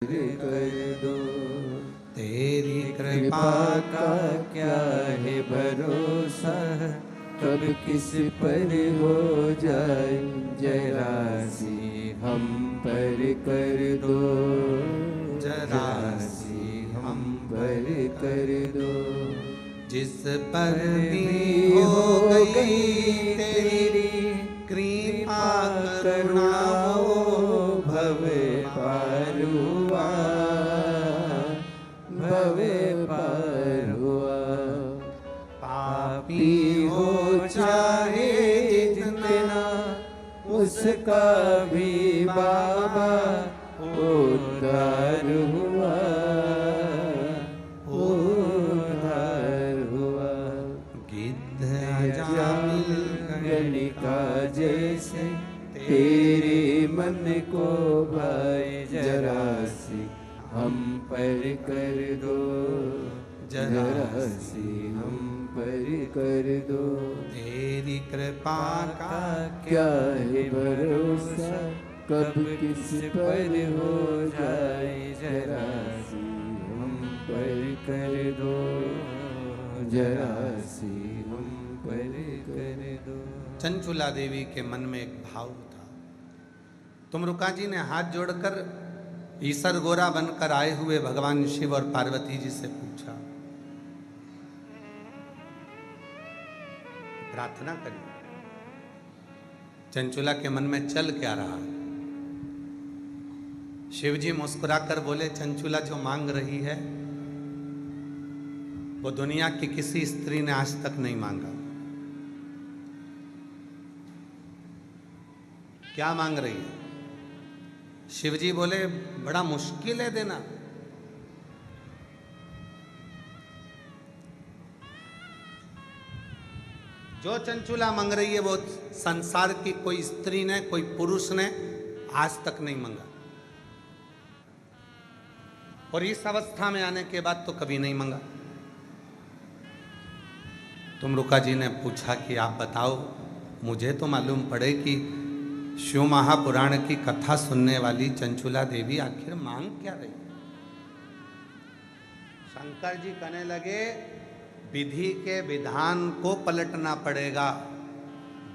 कर दो। तेरी कृपा का क्या है भरोसा, कब किस पर हो जाए जरा सी हम पर कर दो। जरा सी हम पर कर दो। जिस पर भी हो गई तेरी कृपा करुणा वो भव पार हुआ, भव पार हुआ। पापी हो चाहे जितना, उसका भी बाबा उद्धार हुआ, उद्धार हुआ। गिद्ध जामिल गणिका जैसे तेरे मन को भाई जरा सी हम पर कर दो। जरा सी हम पर कर दो। तेरी कृपा का क्या है भरोसा, कब किस पर हो जाए जरा सी हम पर कर दो। जरा सी हम पर कर दो। चंचुला देवी के मन में एक भाव था। तुमरुका जी ने हाथ जोड़कर ईसर गोरा बनकर आए हुए भगवान शिव और पार्वती जी से पूछा, प्रार्थना करिए। चंचुला के मन में चल क्या रहा? शिव जी मुस्कुराकर बोले, चंचुला जो मांग रही है वो दुनिया की किसी स्त्री ने आज तक नहीं मांगा। क्या मांग रही है? शिव जी बोले, बड़ा मुश्किल है देना। जो चंचुला मांग रही है वो संसार की कोई स्त्री ने, कोई पुरुष ने आज तक नहीं मांगा, और इस अवस्था में आने के बाद तो कभी नहीं मांगा। तुमरुका जी ने पूछा कि आप बताओ, मुझे तो मालूम पड़े कि शिव महापुराण की कथा सुनने वाली चंचुला देवी आखिर मांग क्या रही? शंकर जी कहने लगे, विधि के विधान को पलटना पड़ेगा,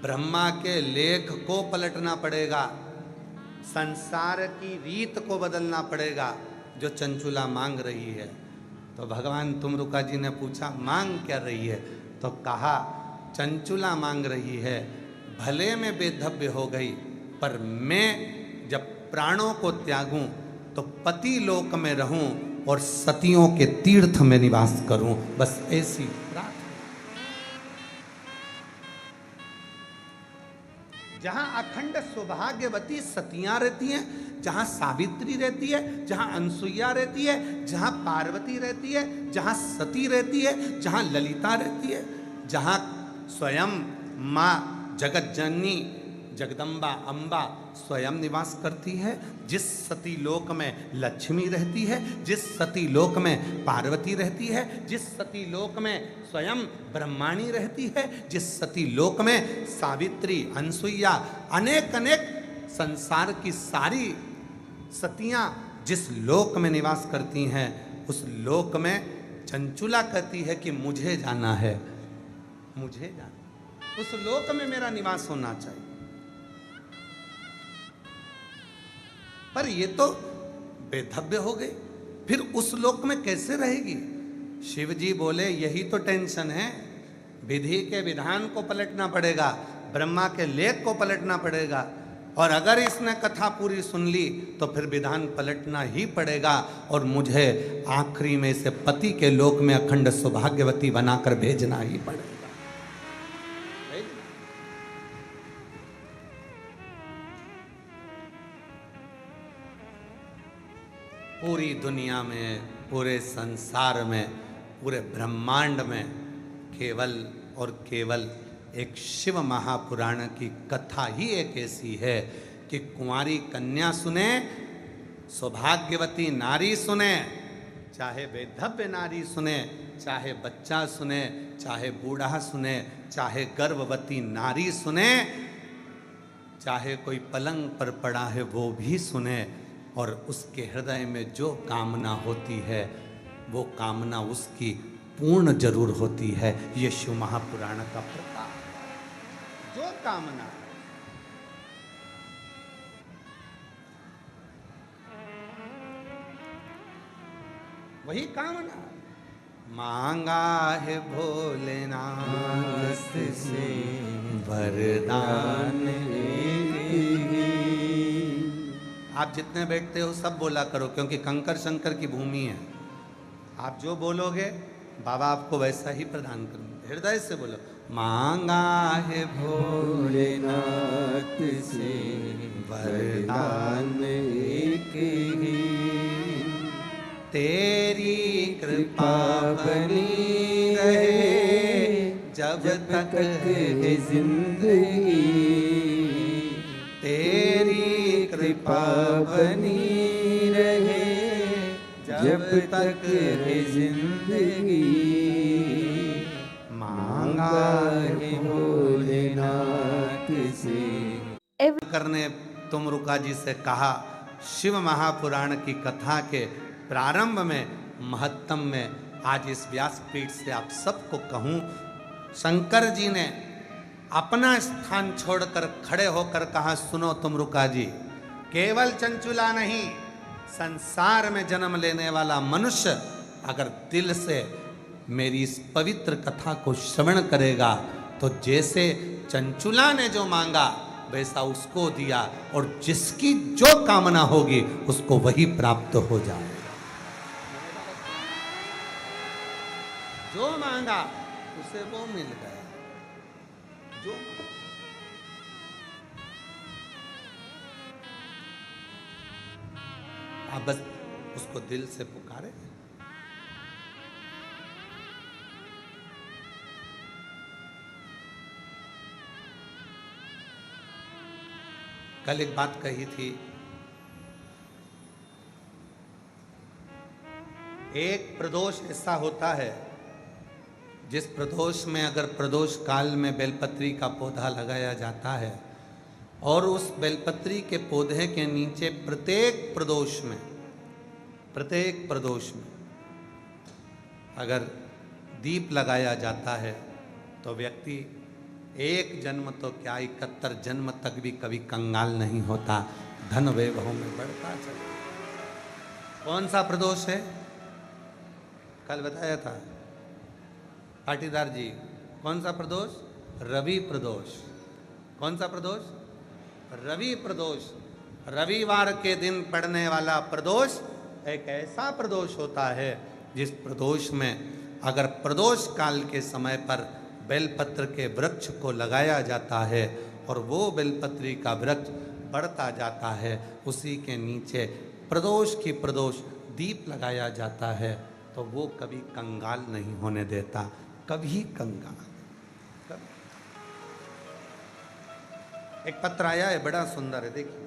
ब्रह्मा के लेख को पलटना पड़ेगा, संसार की रीत को बदलना पड़ेगा जो चंचुला मांग रही है। तो भगवान तुमरुका जी ने पूछा, मांग क्या रही है? तो कहा, चंचुला मांग रही है, भले में बेधव्य हो गई, पर मैं जब प्राणों को त्यागूं तो पति लोक में रहूं और सतियों के तीर्थ में निवास करूं। बस ऐसी प्रार्थना। जहां अखंड सौभाग्यवती सतियां रहती हैं, जहां सावित्री रहती है, जहां अनसुईया रहती है, जहां पार्वती रहती है, जहां सती रहती है, जहां ललिता रहती है, जहां स्वयं मां जगत जननी जगदम्बा अम्बा स्वयं निवास करती है, जिस सती लोक में लक्ष्मी रहती है, जिस सती लोक में पार्वती रहती है, जिस सती लोक में स्वयं ब्रह्माणी रहती है, जिस सती लोक में सावित्री अनसुईया अनेक अनेक संसार की सारी सतियां जिस लोक में निवास करती हैं, उस लोक में चंचुला कहती है कि मुझे जाना है, मुझे जाना, उस लोक में मेरा निवास होना चाहिए। पर ये तो बेधव्य हो गई, फिर उस लोक में कैसे रहेगी? शिव जी बोले, यही तो टेंशन है। विधि के विधान को पलटना पड़ेगा, ब्रह्मा के लेख को पलटना पड़ेगा, और अगर इसने कथा पूरी सुन ली तो फिर विधान पलटना ही पड़ेगा, और मुझे आखिरी में से पति के लोक में अखंड सौभाग्यवती बनाकर भेजना ही पड़ेगा। पूरी दुनिया में, पूरे संसार में, पूरे ब्रह्मांड में केवल और केवल एक शिव महापुराण की कथा ही एक ऐसी है कि कुंवारी कन्या सुने, सौभाग्यवती नारी सुने, चाहे वैधव्य नारी सुने, चाहे बच्चा सुने, चाहे बूढ़ा सुने, चाहे गर्भवती नारी सुने, चाहे कोई पलंग पर पड़ा है वो भी सुने, और उसके हृदय में जो कामना होती है वो कामना उसकी पूर्ण जरूर होती है। ये शिव महापुराण का प्रताप है। जो कामना वही कामना मांगा है भोलेनाथ से वरदान। आप जितने बैठते हो सब बोला करो, क्योंकि कंकर शंकर की भूमि है। आप जो बोलोगे बाबा आपको वैसा ही प्रदान करेंगे। हृदय से बोलो, मांगा है भोलेनाथ से वरदान एक ही, तेरी कृपा बनी रहे जब तक है जिंदगी, तेरी कृपा बनी रहे जब तक है जिंदगी, मांगा है भोलेनाथ से। करने तुमरुका जी से कहा, शिव महापुराण की कथा के प्रारंभ में महत्तम में आज इस व्यासपीठ से आप सबको कहूं, शंकर जी ने अपना स्थान छोड़कर खड़े होकर कहा, सुनो तुमरुका जी, केवल चंचुला नहीं, संसार में जन्म लेने वाला मनुष्य अगर दिल से मेरी इस पवित्र कथा को श्रवण करेगा तो जैसे चंचुला ने जो मांगा वैसा उसको दिया, और जिसकी जो कामना होगी उसको वही प्राप्त हो जाए। जो मांगा उसे वो मिल गया। जो आप बस उसको दिल से पुकारे। कल एक बात कही थी, एक प्रदोष ऐसा होता है जिस प्रदोष में अगर प्रदोष काल में बेलपत्री का पौधा लगाया जाता है और उस बेलपत्री के पौधे के नीचे प्रत्येक प्रदोष में अगर दीप लगाया जाता है तो व्यक्ति एक जन्म तो क्या 71 जन्म तक भी कभी कंगाल नहीं होता, धन वैभव में बढ़ता चला। कौन सा प्रदोष है? कल बताया था पाटीदार जी। कौन सा प्रदोष? रवि प्रदोष। कौन सा प्रदोष? रवि प्रदोष। रविवार के दिन पड़ने वाला प्रदोष एक ऐसा प्रदोष होता है जिस प्रदोष में अगर प्रदोष काल के समय पर बेलपत्र के वृक्ष को लगाया जाता है और वो बेलपत्री का वृक्ष बढ़ता जाता है, उसी के नीचे प्रदोष की प्रदोष दीप लगाया जाता है, तो वो कभी कंगाल नहीं होने देता, कभी कंगाल। कभी। एक पत्र आया है, बड़ा सुंदर है, देखिए।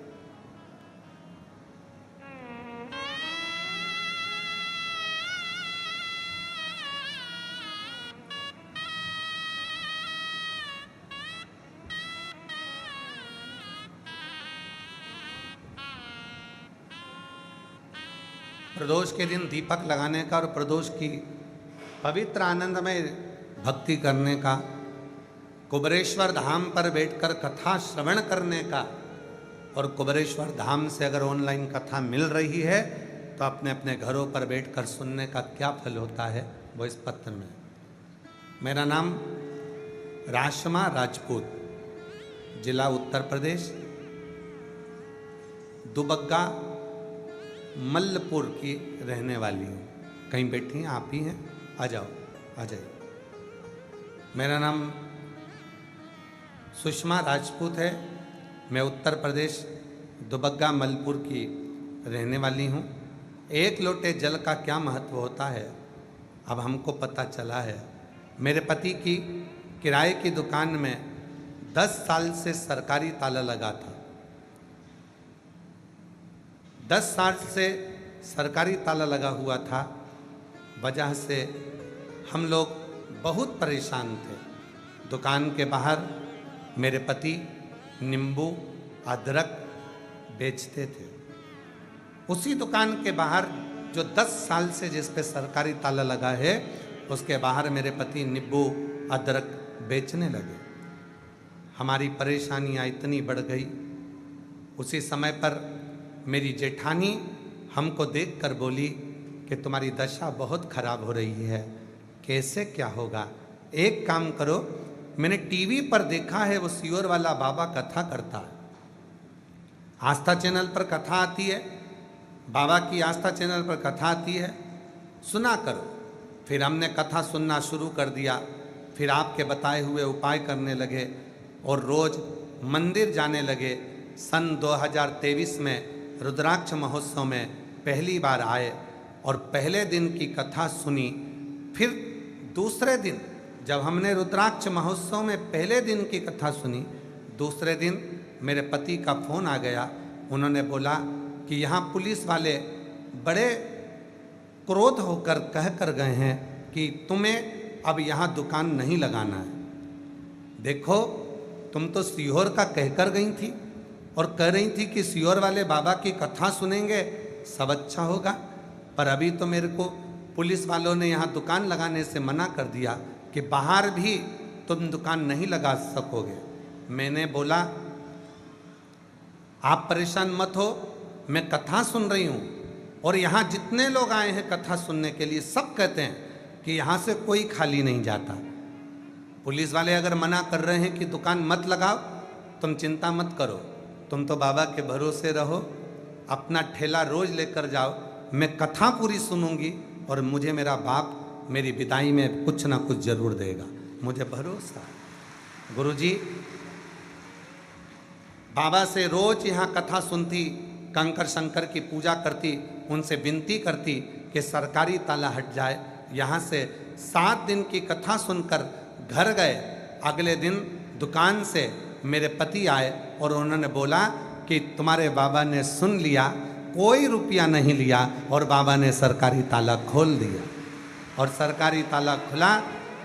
प्रदोष के दिन दीपक लगाने का और प्रदोष की पवित्र आनंदमय भक्ति करने का, कुबरेश्वर धाम पर बैठकर कथा श्रवण करने का, और कुबरेश्वर धाम से अगर ऑनलाइन कथा मिल रही है तो अपने अपने घरों पर बैठकर सुनने का क्या फल होता है वो इस पत्र में। मेरा नाम राशमा राजपूत, जिला उत्तर प्रदेश, दुबग्गा मल्लपुर की रहने वाली हूँ। कहीं बैठी हैं? आप ही हैं? आ जाओ, आ जाइए। मेरा नाम सुषमा राजपूत है। मैं उत्तर प्रदेश दुबग्गा मल्लपुर की रहने वाली हूँ। एक लोटे जल का क्या महत्व होता है अब हमको पता चला है। मेरे पति की किराए की दुकान में 10 साल से सरकारी ताला लगा था। 10 साल से सरकारी ताला लगा हुआ था, वजह से हम लोग बहुत परेशान थे। दुकान के बाहर मेरे पति नींबू अदरक बेचते थे। उसी दुकान के बाहर जो 10 साल से जिस पे सरकारी ताला लगा है, उसके बाहर मेरे पति नींबू अदरक बेचने लगे। हमारी परेशानियाँ इतनी बढ़ गई। उसी समय पर मेरी जेठानी हमको देखकर बोली कि तुम्हारी दशा बहुत खराब हो रही है, कैसे क्या होगा? एक काम करो, मैंने टीवी पर देखा है वो सियोर वाला बाबा कथा करता है, आस्था चैनल पर कथा आती है, बाबा की आस्था चैनल पर कथा आती है, सुना करो। फिर हमने कथा सुनना शुरू कर दिया, फिर आपके बताए हुए उपाय करने लगे और रोज मंदिर जाने लगे। सन 2023 में रुद्राक्ष महोत्सव में पहली बार आए और पहले दिन की कथा सुनी। फिर दूसरे दिन जब हमने रुद्राक्ष महोत्सव में पहले दिन की कथा सुनी, दूसरे दिन मेरे पति का फ़ोन आ गया। उन्होंने बोला कि यहाँ पुलिस वाले बड़े क्रोध होकर कह कर गए हैं कि तुम्हें अब यहाँ दुकान नहीं लगाना है। देखो, तुम तो सीहोर का कहकर गई थी और कह रही थी कि सीहोर वाले बाबा की कथा सुनेंगे सब अच्छा होगा, पर अभी तो मेरे को पुलिस वालों ने यहाँ दुकान लगाने से मना कर दिया कि बाहर भी तुम दुकान नहीं लगा सकोगे। मैंने बोला आप परेशान मत हो, मैं कथा सुन रही हूँ और यहाँ जितने लोग आए हैं कथा सुनने के लिए सब कहते हैं कि यहाँ से कोई खाली नहीं जाता। पुलिस वाले अगर मना कर रहे हैं कि दुकान मत लगाओ, तुम चिंता मत करो, तुम तो बाबा के भरोसे रहो, अपना ठेला रोज लेकर जाओ, मैं कथा पूरी सुनूंगी और मुझे मेरा बाप मेरी विदाई में कुछ ना कुछ जरूर देगा, मुझे भरोसा है। गुरुजी बाबा से रोज यहाँ कथा सुनती, कंकर शंकर की पूजा करती, उनसे विनती करती कि सरकारी ताला हट जाए। यहाँ से 7 दिन की कथा सुनकर घर गए। अगले दिन दुकान से मेरे पति आए और उन्होंने बोला कि तुम्हारे बाबा ने सुन लिया, कोई रुपया नहीं लिया और बाबा ने सरकारी ताला खोल दिया। और सरकारी ताला खुला।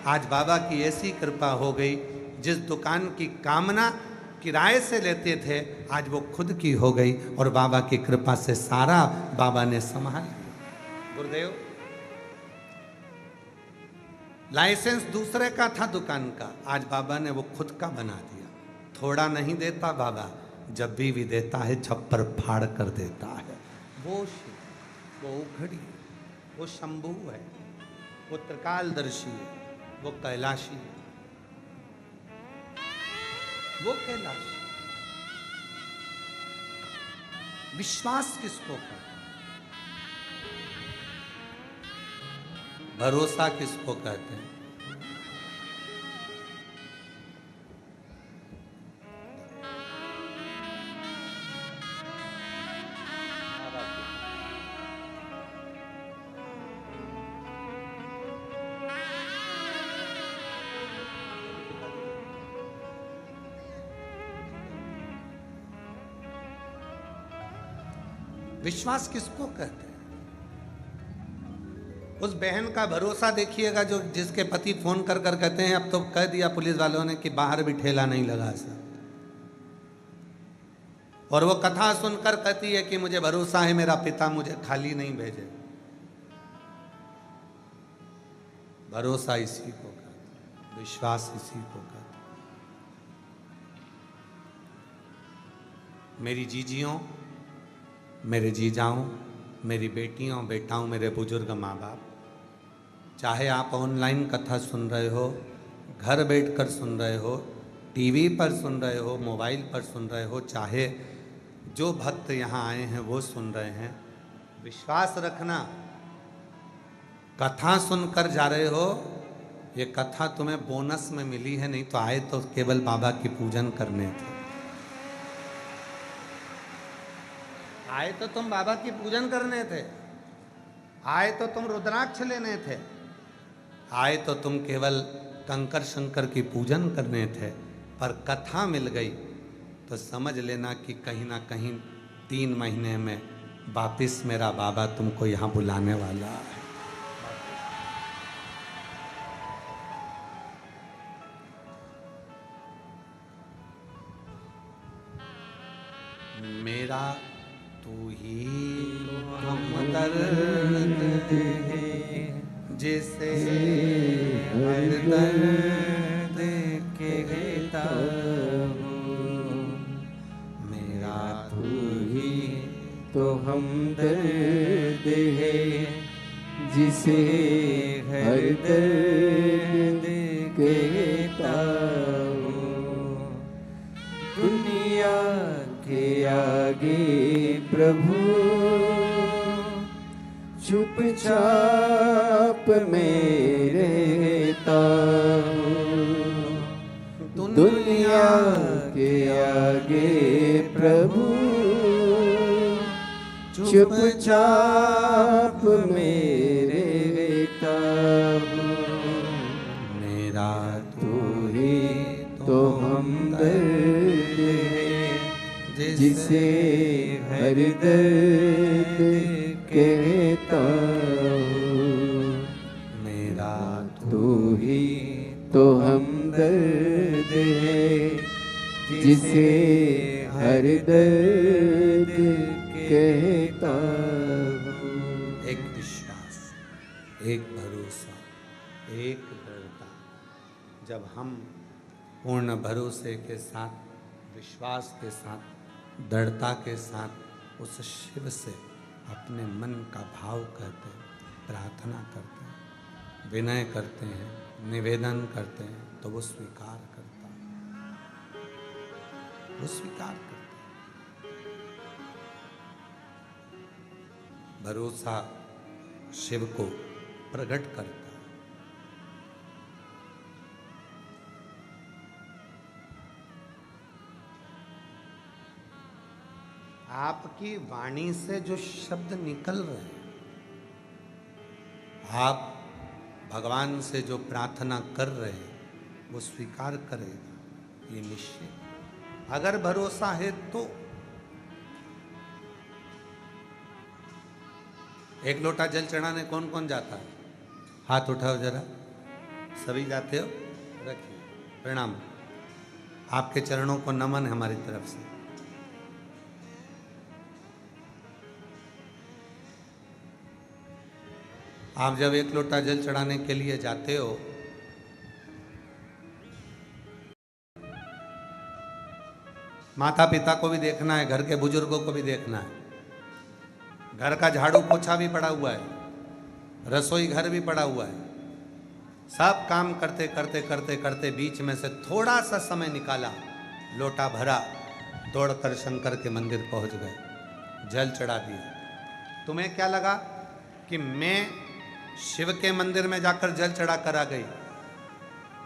आज बाबा की ऐसी कृपा हो गई, जिस दुकान की कामना किराए से लेते थे आज वो खुद की हो गई और बाबा की कृपा से सारा बाबा ने संभाल लिया। गुरुदेव, लाइसेंस दूसरे का था दुकान का, आज बाबा ने वो खुद का बना दिया। थोड़ा नहीं देता बाबा, जब भी देता है छप्पर फाड़ कर देता है। वो शिव, वो उखड़ी, वो शंभू है, वो त्रिकालदर्शी है, वो कैलाशी है, वो कैलाश। विश्वास किसको कहते हैं? भरोसा किसको कहते हैं? विश्वास किसको कहते हैं? उस बहन का भरोसा देखिएगा जो जिसके पति फोन कर कर कहते हैं अब तो कह दिया पुलिस वालों ने कि बाहर भी ठेला नहीं लगा सकते, और वो कथा सुनकर कहती है कि मुझे भरोसा है मेरा पिता मुझे खाली नहीं भेजे। भरोसा इसी को कहते हैं, विश्वास इसी को कहते हैं। मेरी जीजियों, मेरे जीजाओं, मेरी बेटियों बेटाओं, मेरे बुजुर्ग माँ बाप, चाहे आप ऑनलाइन कथा सुन रहे हो, घर बैठकर सुन रहे हो, टीवी पर सुन रहे हो, मोबाइल पर सुन रहे हो, चाहे जो भक्त यहाँ आए हैं वो सुन रहे हैं, विश्वास रखना, कथा सुनकर जा रहे हो, ये कथा तुम्हें बोनस में मिली है, नहीं तो आए तो केवल बाबा की पूजन करने थे। आए तो तुम बाबा की पूजन करने थे, आए तो तुम रुद्राक्ष लेने थे, आए तो तुम केवल कंकर शंकर की पूजन करने थे, पर कथा मिल गई तो समझ लेना कि कहीं ना कहीं 3 महीने में वापिस मेरा बाबा तुमको यहाँ बुलाने वाला है। मेरा तू ही है जिसे हर दर्द कहता हूँ। मेरा तू ही तो हमदर्द है जिसे हर दर्द कहता हूँ। दुनिया के आगे प्रभु चुपचाप में रहता हूँ। दुनिया के आगे प्रभु चुपचाप में रहता हूँ। मेरा तू ही तो हमदर्द है जिसे हर दर्द कहता हूँ। मेरा तू ही तो हमदर्द है जिसे हर दर्द कहता हूँ। एक विश्वास, एक भरोसा, एक दृढ़ता। जब हम पूर्ण भरोसे के साथ, विश्वास के साथ, दृढ़ता के साथ उस शिव से अपने मन का भाव करते हैं, प्रार्थना करते हैं, विनय करते हैं, निवेदन करते हैं, तो वो स्वीकार करता है। वो स्वीकार करता है। भरोसा शिव को प्रकट करता है। आपकी वाणी से जो शब्द निकल रहे हैं, आप भगवान से जो प्रार्थना कर रहे हैं, वो स्वीकार करेगा, ये निश्चय। अगर भरोसा है तो एक लोटा जल चढ़ाने कौन कौन जाता है? हाथ उठाओ जरा। सभी जाते हो? रखिए। प्रणाम। आपके चरणों को नमन है हमारी तरफ से। आप जब एक लोटा जल चढ़ाने के लिए जाते हो, माता पिता को भी देखना है, घर के बुजुर्गों को भी देखना है, घर का झाड़ू पोछा भी पड़ा हुआ है, रसोई घर भी पड़ा हुआ है। सब काम करते करते करते करते बीच में से थोड़ा सा समय निकाला, लोटा भरा, दौड़कर शंकर के मंदिर पहुंच गए, जल चढ़ा दिया। तुम्हें क्या लगा कि मैं शिव के मंदिर में जाकर जल चढ़ा कर आ गई?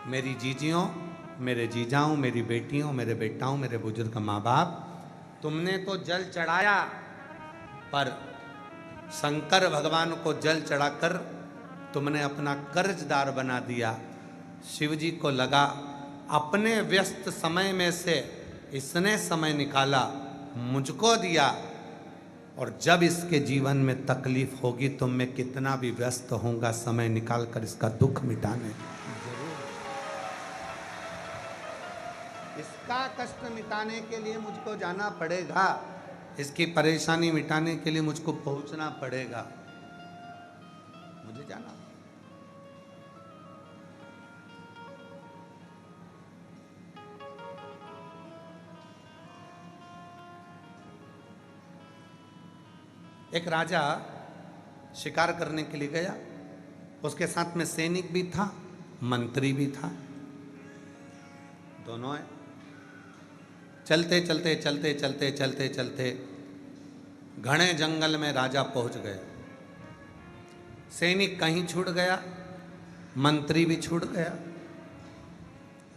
मेरी जीजियों, मेरे जीजाओं, मेरी बेटियों, मेरे बेटाओं, मेरे बुजुर्ग माँ बाप, तुमने तो जल चढ़ाया, पर शंकर भगवान को जल चढ़ाकर तुमने अपना कर्जदार बना दिया। शिव जी को लगा अपने व्यस्त समय में से इसने समय निकाला, मुझको दिया, और जब इसके जीवन में तकलीफ होगी तो मैं कितना भी व्यस्त होऊंगा, समय निकाल कर इसका दुख मिटाने जरूर, इसका कष्ट मिटाने के लिए मुझको जाना पड़ेगा, इसकी परेशानी मिटाने के लिए मुझको पहुंचना पड़ेगा, मुझे जाना। एक राजा शिकार करने के लिए गया, उसके साथ में सैनिक भी था, मंत्री भी था, दोनों है। चलते चलते चलते चलते चलते चलते घने जंगल में राजा पहुंच गए। सैनिक कहीं छूट गया, मंत्री भी छूट गया,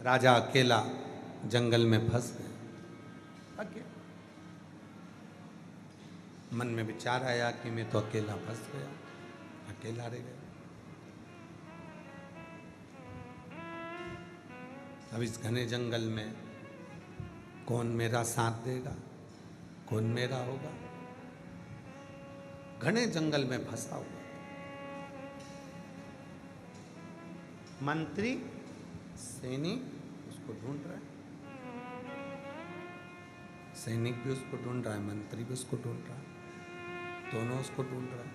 राजा अकेला जंगल में फंस गया। मन में विचार आया कि मैं तो अकेला फंस गया, अकेला रह गया। अब इस घने जंगल में कौन मेरा साथ देगा, कौन मेरा होगा? घने जंगल में फंसा हुआ मंत्री, सैनिक उसको ढूंढ रहा है, सैनिक भी उसको ढूंढ रहा है, मंत्री भी उसको ढूंढ रहा है, दोनों उसको ढूंढ रहा है।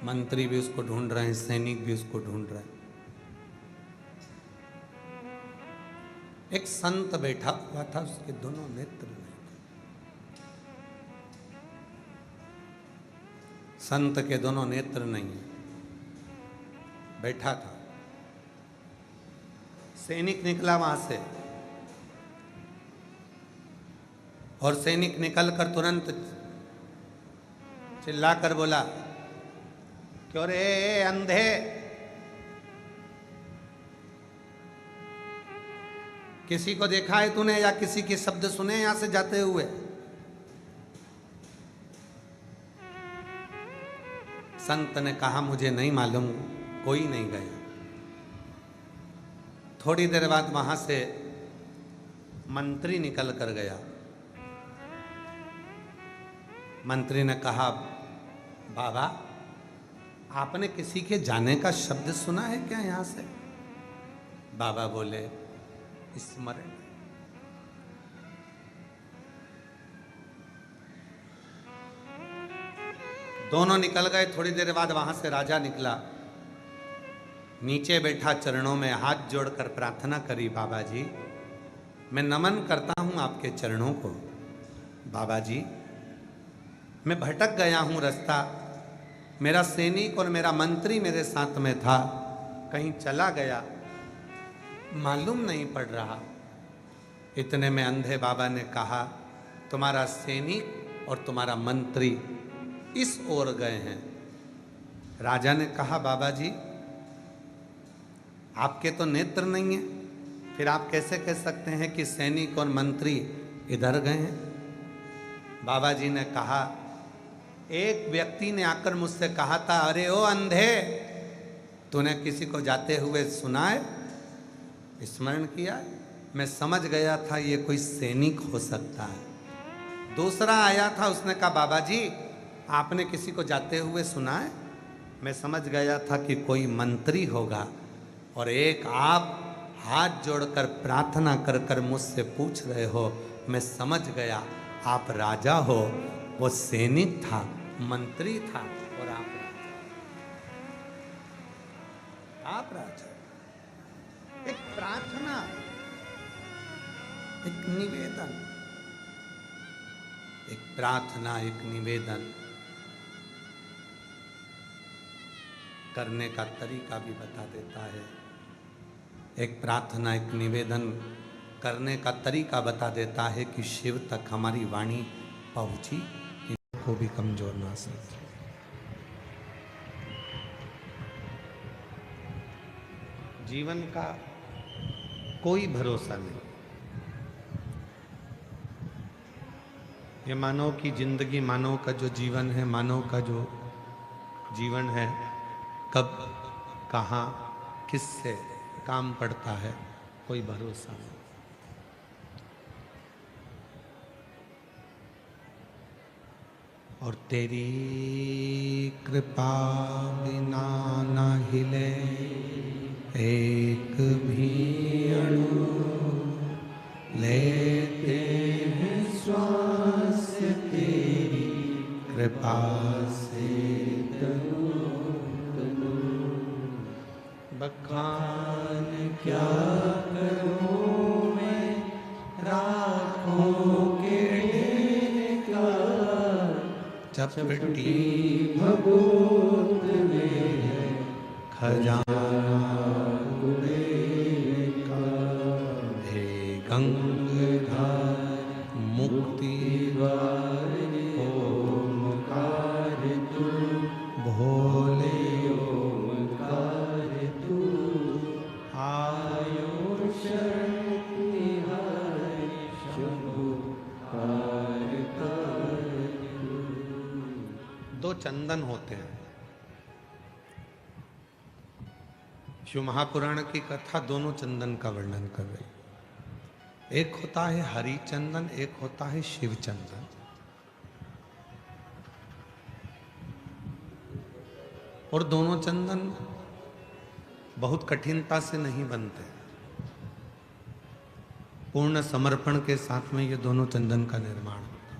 मंत्री भी उसको ढूंढ रहे हैं, सैनिक भी उसको ढूंढ रहे हैं। एक संत बैठा हुआ था, उसके दोनों नेत्र नहीं थे। संत के दोनों नेत्र नहीं है, बैठा था। सैनिक निकला वहां से और सैनिक निकलकर तुरंत चिल्लाकर बोला, क्यों रे अंधे, किसी को देखा है तूने या किसी के शब्द सुने यहां से जाते हुए? संत ने कहा, मुझे नहीं मालूम, कोई नहीं गया। थोड़ी देर बाद वहां से मंत्री निकल कर गया। मंत्री ने कहा, बाबा आपने किसी के जाने का शब्द सुना है क्या यहां से? बाबा बोले, स्मरण। दोनों निकल गए। थोड़ी देर बाद वहां से राजा निकला, नीचे बैठा, चरणों में हाथ जोड़कर प्रार्थना करी, बाबा जी मैं नमन करता हूं आपके चरणों को। बाबा जी मैं भटक गया हूं रास्ता, मेरा सैनिक और मेरा मंत्री मेरे साथ में था, कहीं चला गया, मालूम नहीं पड़ रहा। इतने में अंधे बाबा ने कहा, तुम्हारा सैनिक और तुम्हारा मंत्री इस ओर गए हैं। राजा ने कहा, बाबा जी आपके तो नेत्र नहीं है, फिर आप कैसे कह सकते हैं कि सैनिक और मंत्री इधर गए हैं? बाबा जी ने कहा, एक व्यक्ति ने आकर मुझसे कहा था, अरे ओ अंधे, तूने किसी को जाते हुए सुना है, स्मरण किया? मैं समझ गया था ये कोई सैनिक हो सकता है। दूसरा आया था, उसने कहा, बाबा जी आपने किसी को जाते हुए सुना है? मैं समझ गया था कि कोई मंत्री होगा। और एक आप हाथ जोड़कर प्रार्थना कर कर मुझसे पूछ रहे हो, मैं समझ गया आप राजा हो। वो सैनिक था, मंत्री था, और आप राजा। एक प्रार्थना, एक निवेदन, एक प्रार्थना, एक निवेदन करने का तरीका भी बता देता है। एक प्रार्थना, एक निवेदन करने का तरीका बता देता है कि शिव तक हमारी वाणी पहुंची, को भी कमजोर ना समझे। जीवन का कोई भरोसा नहीं। ये मानव की जिंदगी, मानव का जो जीवन है, मानव का जो जीवन है, कब कहाँ किससे काम पड़ता है, कोई भरोसा नहीं। और तेरी कृपा बिना न हिले एक भी अणु, लेते हैं श्वास तेरी कृपा से तनु तनु। बखान क्या करूं मैं राखों के ढेर का, चपटी भभूत में है खजाना का। हे गंगाधर मुक्ति द्वार ओमकार तू, भोले ओमकार तू, आयो शरण तिहारी शंभु कार कर तू। दो चंदन होते हैं। शिव महापुराण की कथा दोनों चंदन का वर्णन कर रही। एक होता है हरि चंदन, एक होता है शिव चंदन। और दोनों चंदन बहुत कठिनता से नहीं बनते। पूर्ण समर्पण के साथ में ये दोनों चंदन का निर्माण होता है।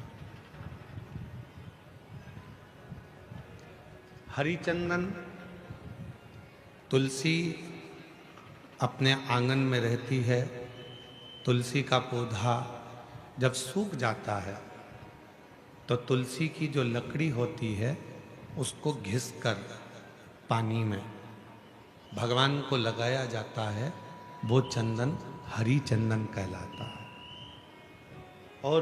हरी चंदन, तुलसी अपने आंगन में रहती है। तुलसी का पौधा जब सूख जाता है तो तुलसी की जो लकड़ी होती है उसको घिसकर पानी में भगवान को लगाया जाता है। वो चंदन हरी चंदन कहलाता है। और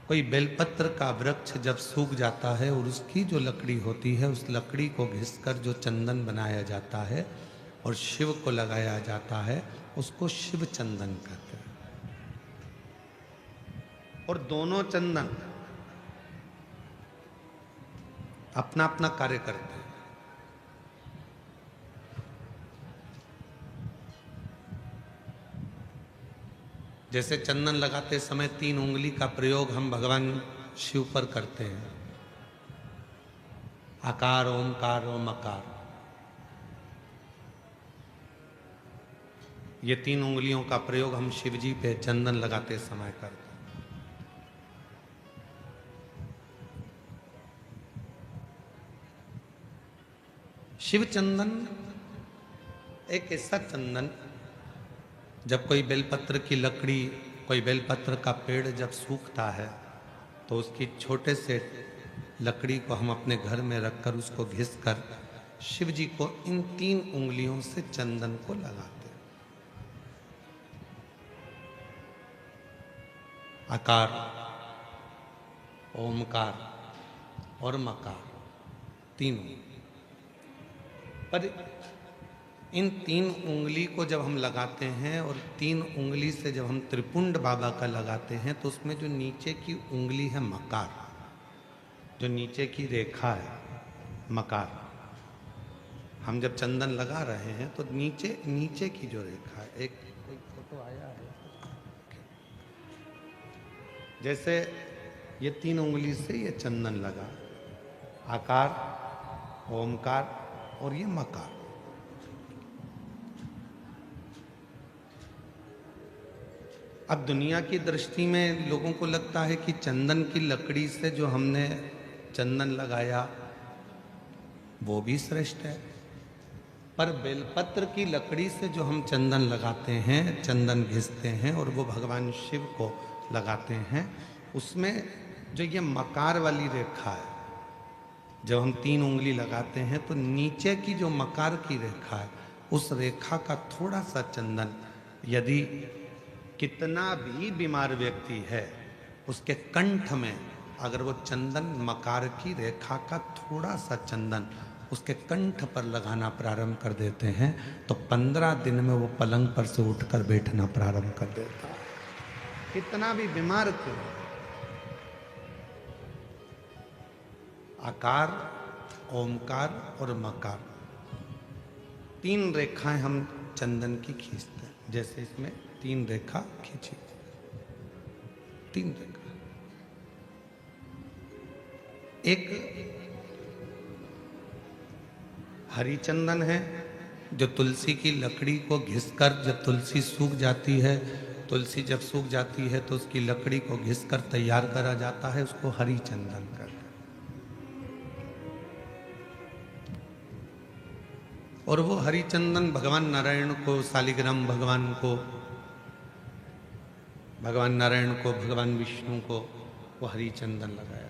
कोई बेलपत्र का वृक्ष जब सूख जाता है और उसकी जो लकड़ी होती है उस लकड़ी को घिसकर जो चंदन बनाया जाता है और शिव को लगाया जाता है उसको शिव चंदन कहते हैं। और दोनों चंदन अपना अपना कार्य करते हैं। जैसे चंदन लगाते समय 3 उंगली का प्रयोग हम भगवान शिव पर करते हैं, आकार, ओमकार और मकार। ये 3 उंगलियों का प्रयोग हम शिव जी पे चंदन लगाते समय करते हैं। शिव चंदन एक ऐसा चंदन, जब कोई बेलपत्र की लकड़ी, कोई बेलपत्र का पेड़ जब सूखता है तो उसकी छोटे से लकड़ी को हम अपने घर में रखकर उसको घिसकर शिव जी को इन 3 उंगलियों से चंदन को लगाते हैं। आकार, ओमकार और मकार, तीनों। पर इन 3 उंगली को जब हम लगाते हैं और 3 उंगली से जब हम त्रिपुंड बाबा का लगाते हैं तो उसमें जो नीचे की उंगली है मकार, जो नीचे की रेखा है मकार, हम जब चंदन लगा रहे हैं तो नीचे नीचे की जो रेखा है, एक फोटो आया है, जैसे ये 3 उंगली से ये चंदन लगा, आकार, ओमकार और ये मकार। अब दुनिया की दृष्टि में लोगों को लगता है कि चंदन की लकड़ी से जो हमने चंदन लगाया वो भी श्रेष्ठ है, पर बेलपत्र की लकड़ी से जो हम चंदन लगाते हैं, चंदन घिसते हैं और वो भगवान शिव को लगाते हैं, उसमें जो ये मकार वाली रेखा है, जब हम 3 उंगली लगाते हैं तो नीचे की जो मकार की रेखा है उस रेखा का थोड़ा सा चंदन, यदि कितना भी बीमार व्यक्ति है उसके कंठ में अगर वो चंदन, मकार की रेखा का थोड़ा सा चंदन उसके कंठ पर लगाना प्रारंभ कर देते हैं तो 15 दिन में वो पलंग पर से उठकर बैठना प्रारंभ कर देता है, कितना भी बीमार क्यों। आकार, ओमकार और मकार, 3 रेखाएं हम चंदन की खींचते हैं। जैसे इसमें 3 रेखा खींची, 3 रेखा। एक हरी चंदन है जो तुलसी की लकड़ी को घिसकर, जब तुलसी सूख जाती है, तुलसी जब सूख जाती है तो उसकी लकड़ी को घिसकर तैयार करा जाता है, उसको हरी चंदन कहते हैं। और वो हरि चंदन भगवान नारायण को, शालिग्राम भगवान को, भगवान नारायण को, भगवान विष्णु को वो हरि चंदन लगाया।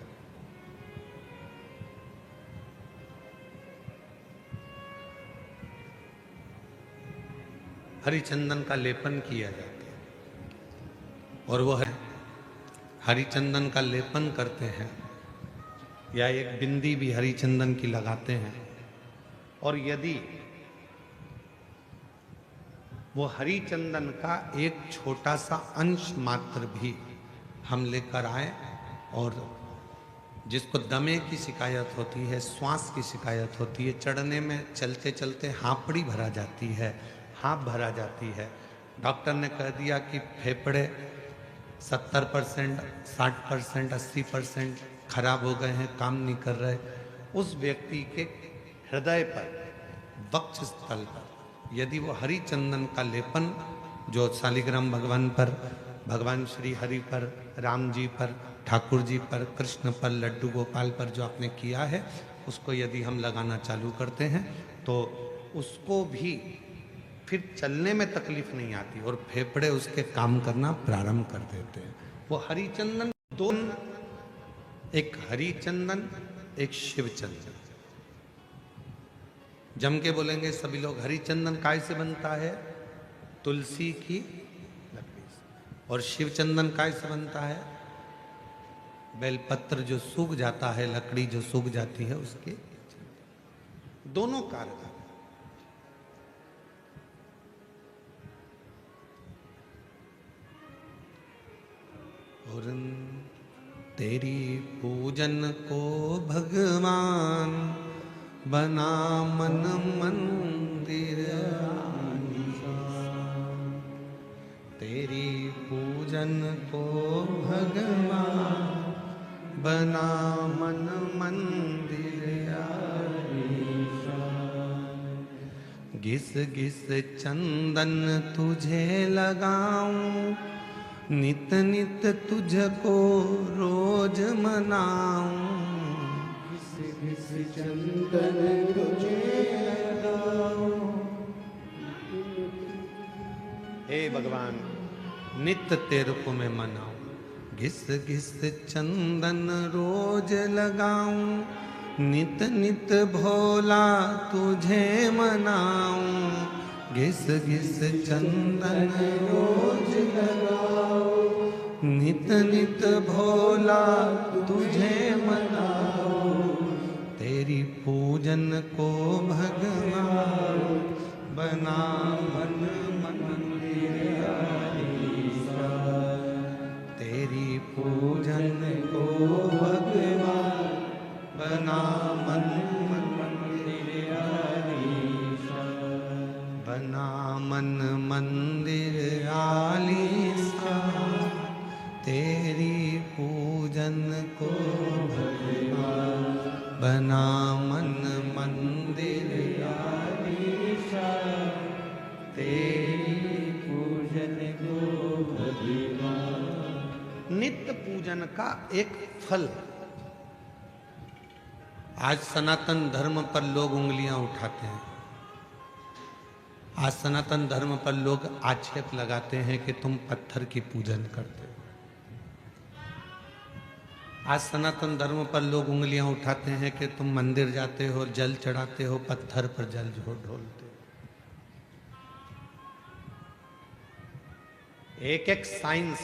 हरि चंदन का लेपन किया जाता है और वो हरि चंदन का लेपन करते हैं या एक बिंदी भी हरि चंदन की लगाते हैं। और यदि वो हरी चंदन का एक छोटा सा अंश मात्र भी हम लेकर आए, और जिसको दमे की शिकायत होती है, श्वास की शिकायत होती है, चढ़ने में चलते चलते हाँपड़ी भरा जाती है, हाँप भरा जाती है, डॉक्टर ने कह दिया कि फेफड़े 70%, 60%, 80% खराब हो गए हैं, काम नहीं कर रहे, उस व्यक्ति के हृदय पर, वक्ष स्थल पर यदि वो हरि चंदन का लेपन जो शालिग्राम भगवान पर, भगवान श्री हरि पर, राम जी पर, ठाकुर जी पर, कृष्ण पर, लड्डू गोपाल पर जो आपने किया है, उसको यदि हम लगाना चालू करते हैं तो उसको भी फिर चलने में तकलीफ नहीं आती और फेफड़े उसके काम करना प्रारंभ कर देते हैं। वो हरिचंदन दोनों, एक हरिचंदन एक शिवचंदन। जम के बोलेंगे सभी लोग, हरिचंदन काय से बनता है? तुलसी की लकड़ी से। और शिवचंदन काय से बनता है? बेलपत्र जो सूख जाता है, लकड़ी जो सूख जाती है उसके। दोनों कारगर। और तेरी पूजन को भगवान बना मन मंदिर, तेरी पूजन को भगवान बना मन मंदिर। घिस घिस चंदन तुझे लगाऊं, नित नित तुझको रोज मनाऊं। घिस घिस चंदन तुझे लगाऊं। हे भगवान, नित्य तेरे को मैं मनाऊं। घिस घिस चंदन रोज लगाऊं, नित नित भोला तुझे मनाऊं। घिस घिस चंदन रोज लगाऊं, नित नित भोला तुझे मनाऊं। तेरी पूजन को भगवान बना मन मंदिर। तेरी पूजन को भगवान बना मन मंदिर। बना मन मंदिर आलीशान, तेरी पूजन को भगवान बना मन मंदिर आलीशान। तेरी पूजन को भगवान। नित्य पूजन का एक फल। आज सनातन धर्म पर लोग उंगलियां उठाते हैं। आज सनातन धर्म पर लोग आक्षेप लगाते हैं कि तुम पत्थर की पूजन करते हो। आज सनातन धर्म पर लोग उंगलियां उठाते हैं कि तुम मंदिर जाते हो, जल चढ़ाते हो, पत्थर पर जल ढोलते हो। एक एक साइंस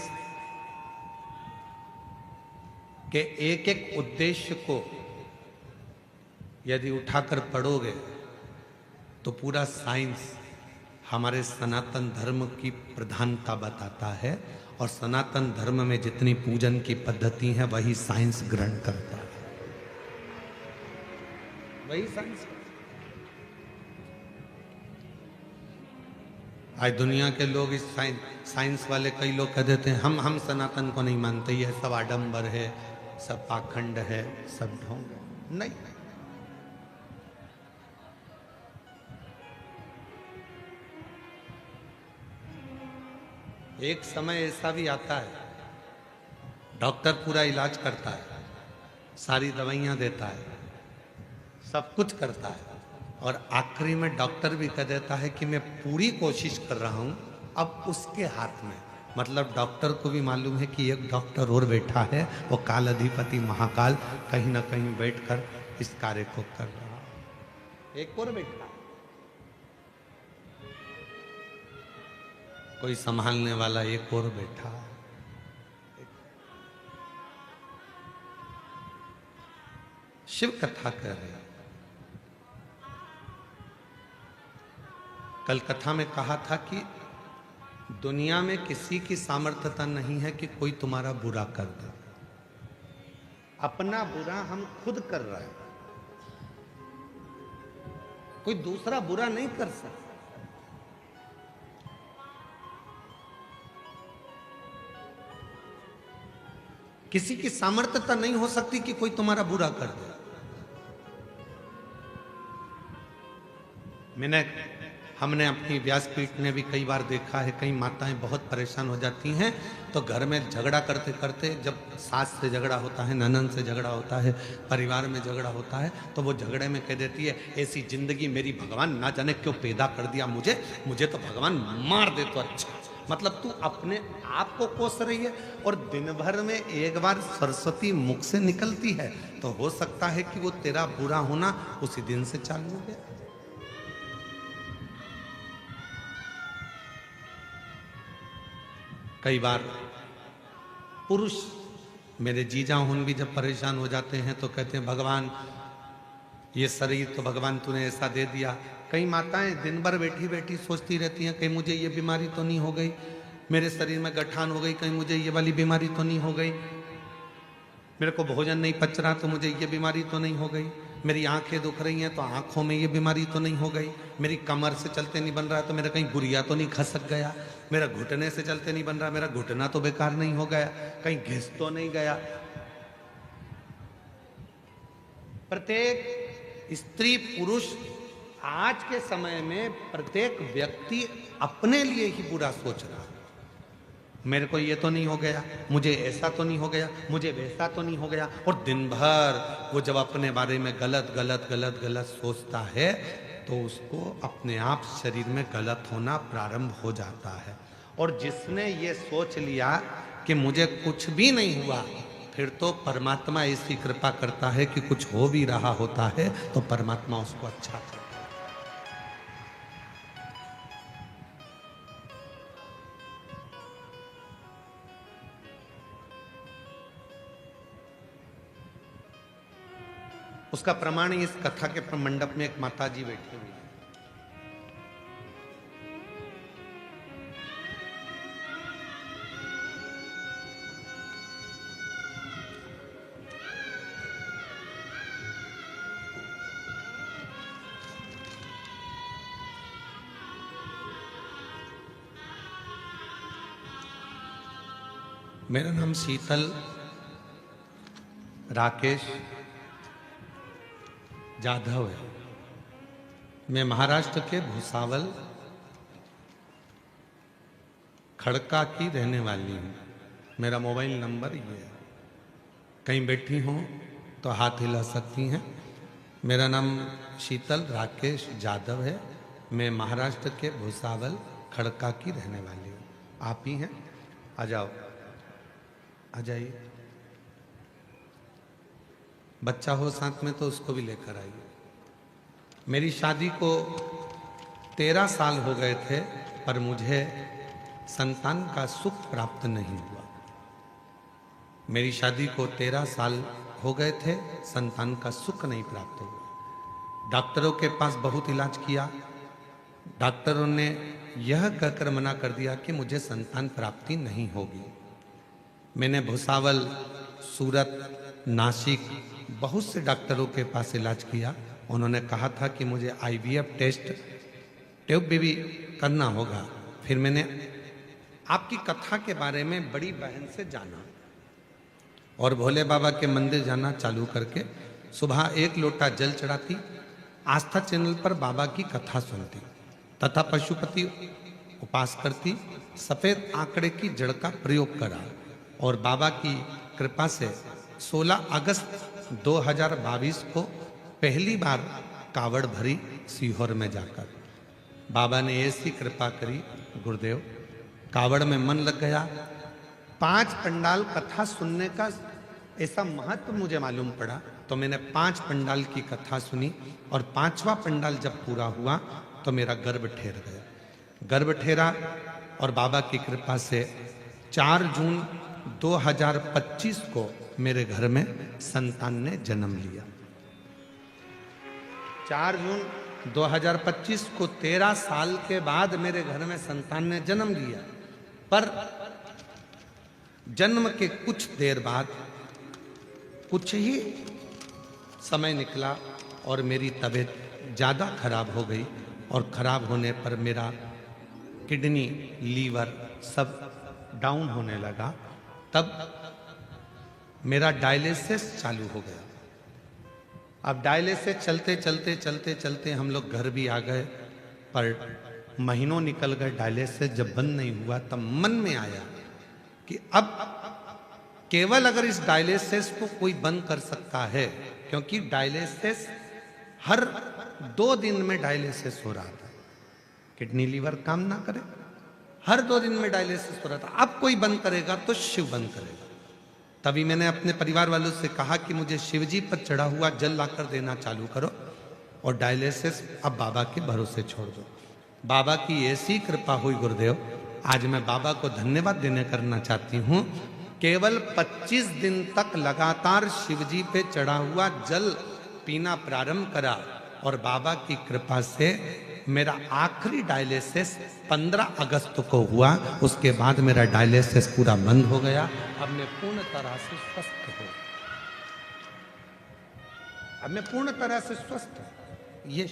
के एक एक उद्देश्य को यदि उठाकर पढ़ोगे तो पूरा साइंस हमारे सनातन धर्म की प्रधानता बताता है। और सनातन धर्म में जितनी पूजन की पद्धति है वही साइंस ग्रहण करता है, वही साइंस। आज दुनिया के लोग इस साइंस वाले कई लोग कह देते हैं हम सनातन को नहीं मानते, ये सब आडंबर है, सब पाखंड है, सब ढोंग है। नहीं, एक समय ऐसा भी आता है डॉक्टर पूरा इलाज करता है, सारी दवाइयां देता है, सब कुछ करता है, और आखिरी में डॉक्टर भी कह देता है कि मैं पूरी कोशिश कर रहा हूं, अब उसके हाथ में। मतलब डॉक्टर को भी मालूम है कि एक डॉक्टर और बैठा है, वो काल अधिपति महाकाल कहीं ना कहीं बैठकर इस कार्य को कर रहा है। एक और बैठा, कोई संभालने वाला एक और बैठा है। शिव कथा कर रहे हैं। कल कथा में कहा था कि दुनिया में किसी की सामर्थ्यता नहीं है कि कोई तुम्हारा बुरा कर दे। अपना बुरा हम खुद कर रहे हैं, कोई दूसरा बुरा नहीं कर सकता। किसी की सामर्थ्यता नहीं हो सकती कि कोई तुम्हारा बुरा कर दे। मैंने हमने अपनी व्यासपीठ में भी कई बार देखा है, कई माताएं बहुत परेशान हो जाती हैं तो घर में झगड़ा करते करते, जब सास से झगड़ा होता है, ननद से झगड़ा होता है, परिवार में झगड़ा होता है, तो वो झगड़े में कह देती है ऐसी जिंदगी मेरी भगवान ना जाने क्यों पैदा कर दिया, मुझे तो भगवान मार दे तो अच्छा। मतलब तू अपने आप को कोस रही है और दिन भर में एक बार सरस्वती मुख से निकलती है तो हो सकता है कि वो तेरा बुरा होना उसी दिन से चालू हो गया। कई बार पुरुष, मेरे जीजा हुन भी जब परेशान हो जाते हैं तो कहते हैं भगवान ये शरीर तो भगवान तूने ऐसा दे दिया। कई माताएं दिन भर बैठी बैठी सोचती रहती हैं कहीं मुझे ये बीमारी तो नहीं हो गई, मेरे शरीर में गठान हो गई, कहीं मुझे ये वाली बीमारी तो नहीं हो गई, मेरे को भोजन नहीं पच रहा तो मुझे ये बीमारी तो नहीं हो गई, मेरी आंखें दुख रही हैं तो आंखों में ये बीमारी तो नहीं हो गई, मेरी कमर से चलते नहीं बन रहा तो मेरा कहीं गुरिया तो नहीं खसक गया, मेरा घुटने से चलते नहीं बन रहा मेरा घुटना तो बेकार नहीं हो गया, कहीं घिस तो नहीं गया। प्रत्येक स्त्री पुरुष आज के समय में प्रत्येक व्यक्ति अपने लिए ही बुरा सोच रहा है। मेरे को ये तो नहीं हो गया, मुझे ऐसा तो नहीं हो गया, मुझे वैसा तो नहीं हो गया, और दिन भर वो जब अपने बारे में गलत गलत गलत गलत सोचता है तो उसको अपने आप शरीर में गलत होना प्रारंभ हो जाता है। और जिसने ये सोच लिया कि मुझे कुछ भी नहीं हुआ, फिर तो परमात्मा ऐसी कृपा करता है कि कुछ हो भी रहा होता है तो परमात्मा उसको अच्छा करता है। उसका प्रमाण इस कथा के मंडप में एक माता जी बैठी हुई है। मेरा नाम शीतल राकेश जाधव है। मैं महाराष्ट्र के भुसावल खड़का की रहने वाली हूँ। मेरा मोबाइल नंबर ये है, कहीं बैठी हों तो हाथ हिला सकती हैं। मेरा नाम शीतल राकेश जाधव है। मैं महाराष्ट्र के भुसावल खड़का की रहने वाली हूँ। आप ही हैं? आ जाओ, आ जाइए। बच्चा हो साथ में तो उसको भी लेकर आइए। मेरी शादी को 13 साल हो गए थे पर मुझे संतान का सुख प्राप्त नहीं हुआ। मेरी शादी को 13 साल हो गए थे, संतान का सुख नहीं प्राप्त हुआ। डॉक्टरों के पास बहुत इलाज किया, डॉक्टरों ने यह कहकर मना कर दिया कि मुझे संतान प्राप्ति नहीं होगी। मैंने भुसावल, सूरत, नासिक बहुत से डॉक्टरों के पास इलाज किया। उन्होंने कहा था कि मुझे IVF टेस्ट, ट्यूब बेबी करना होगा। फिर मैंने आपकी कथा के बारे में बड़ी बहन से जाना और भोले बाबा के मंदिर जाना चालू करके सुबह 1 लोटा जल चढ़ाती, आस्था चैनल पर बाबा की कथा सुनती तथा पशुपति उपास करती, सफेद आंकड़े की जड़ का प्रयोग करा और बाबा की कृपा से 16 अगस्त 2022 को पहली बार कावड़ भरी सीहोर में जाकर। बाबा ने ऐसी कृपा करी गुरुदेव, कावड़ में मन लग गया। 5 पंडाल कथा सुनने का ऐसा महत्व मुझे मालूम पड़ा तो मैंने 5 पंडाल की कथा सुनी और 5वां पंडाल जब पूरा हुआ तो मेरा गर्भ ठहर गया। गर्भ ठहरा और बाबा की कृपा से 4 जून 2025 को मेरे घर में संतान ने जन्म लिया। 4 जून 2025 को 13 साल के बाद मेरे घर में संतान ने जन्म लिया। पर जन्म के कुछ देर बाद कुछ ही समय निकला और मेरी तबीयत ज़्यादा खराब हो गई और खराब होने पर मेरा किडनी, लीवर सब डाउन होने लगा। तब मेरा डायलिसिस चालू हो गया। अब डायलिसिस चलते चलते चलते चलते हम लोग घर भी आ गए पर महीनों निकल गए, डायलिसिस जब बंद नहीं हुआ, तब मन में आया कि अब केवल अगर इस डायलिसिस को कोई बंद कर सकता है, क्योंकि डायलिसिस हर 2 दिन में डायलिसिस हो रहा था, किडनी लीवर काम ना करे, हर 2 दिन में डायलिसिस हो रहा था। अब कोई बंद करेगा तो शिव बंद करेगा। तभी मैंने अपने परिवार वालों से कहा कि मुझे शिव जी पर चढ़ा हुआ जल लाकर देना चालू करो और डायलिसिस अब बाबा के भरोसे छोड़ दो। बाबा की ऐसी कृपा हुई गुरुदेव, आज मैं बाबा को धन्यवाद देने करना चाहती हूँ। केवल 25 दिन तक लगातार शिव जी पे चढ़ा हुआ जल पीना प्रारंभ करा और बाबा की कृपा से मेरा आखिरी डायलिसिस 15 अगस्त को हुआ। उसके बाद मेरा डायलिसिस पूरा बंद हो गया। अब मैं पूर्ण तरह से स्वस्थ हूँ। अब मैं पूर्ण तरह से स्वस्थ हूँ। ये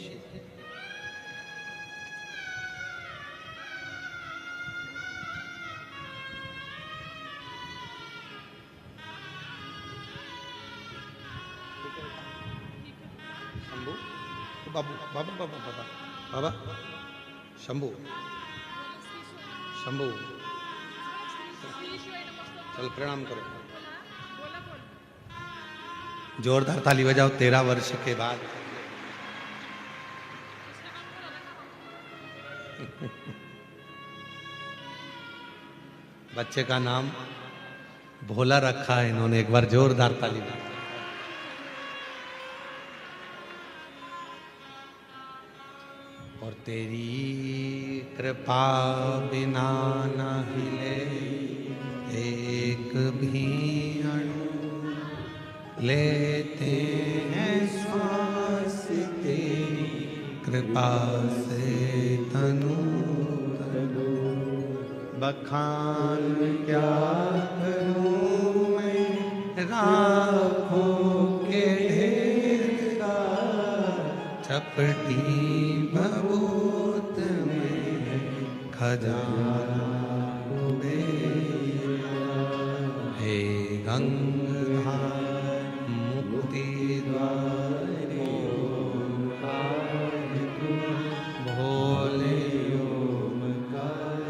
शंभू, बाबू बाबा बाबा बाबा बाबा शंभू शंभू, चल प्रणाम करो, जोरदार ताली बजाओ। 13 वर्ष के बाद बच्चे का नाम भोला रखा है इन्होंने। एक बार जोरदार ताली बजाओ। और तेरी कृपा बिना न हिले एक भी अणु, लेते हैं श्वास तेरी कृपा से तनु तनु। बखान क्या करूं मैं राखों के ढेर का, चपटी भभूत में खजाना हे गंगाधार मुक्ति द्वार भोले ओमकार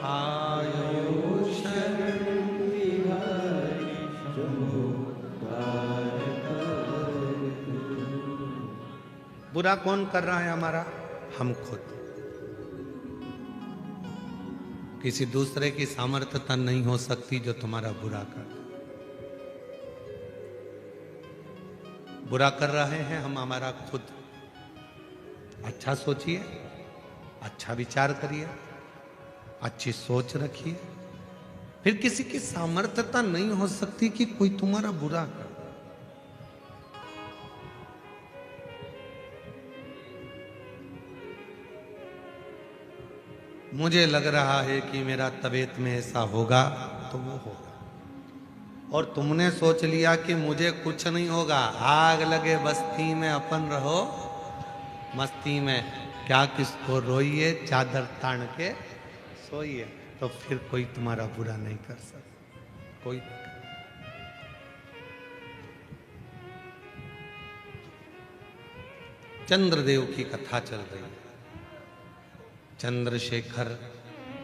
आयो शरण बिहारी शंभो। बुरा कौन कर रहा है हमारा? हम खुद। किसी दूसरे की सामर्थ्यता नहीं हो सकती जो तुम्हारा बुरा कर। बुरा कर रहे हैं हम हमारा खुद। अच्छा सोचिए, अच्छा विचार करिए, अच्छी सोच रखिए, फिर किसी की सामर्थ्यता नहीं हो सकती कि कोई तुम्हारा बुरा कर। मुझे लग रहा है कि मेरा तबीयत में ऐसा होगा तो वो होगा, और तुमने सोच लिया कि मुझे कुछ नहीं होगा, आग लगे बस्ती में अपन रहो मस्ती में, क्या किसको रोइए चादर तान के सोइए, तो फिर कोई तुम्हारा बुरा नहीं कर सकता। कोई चंद्रदेव की कथा चल रही है। चंद्रशेखर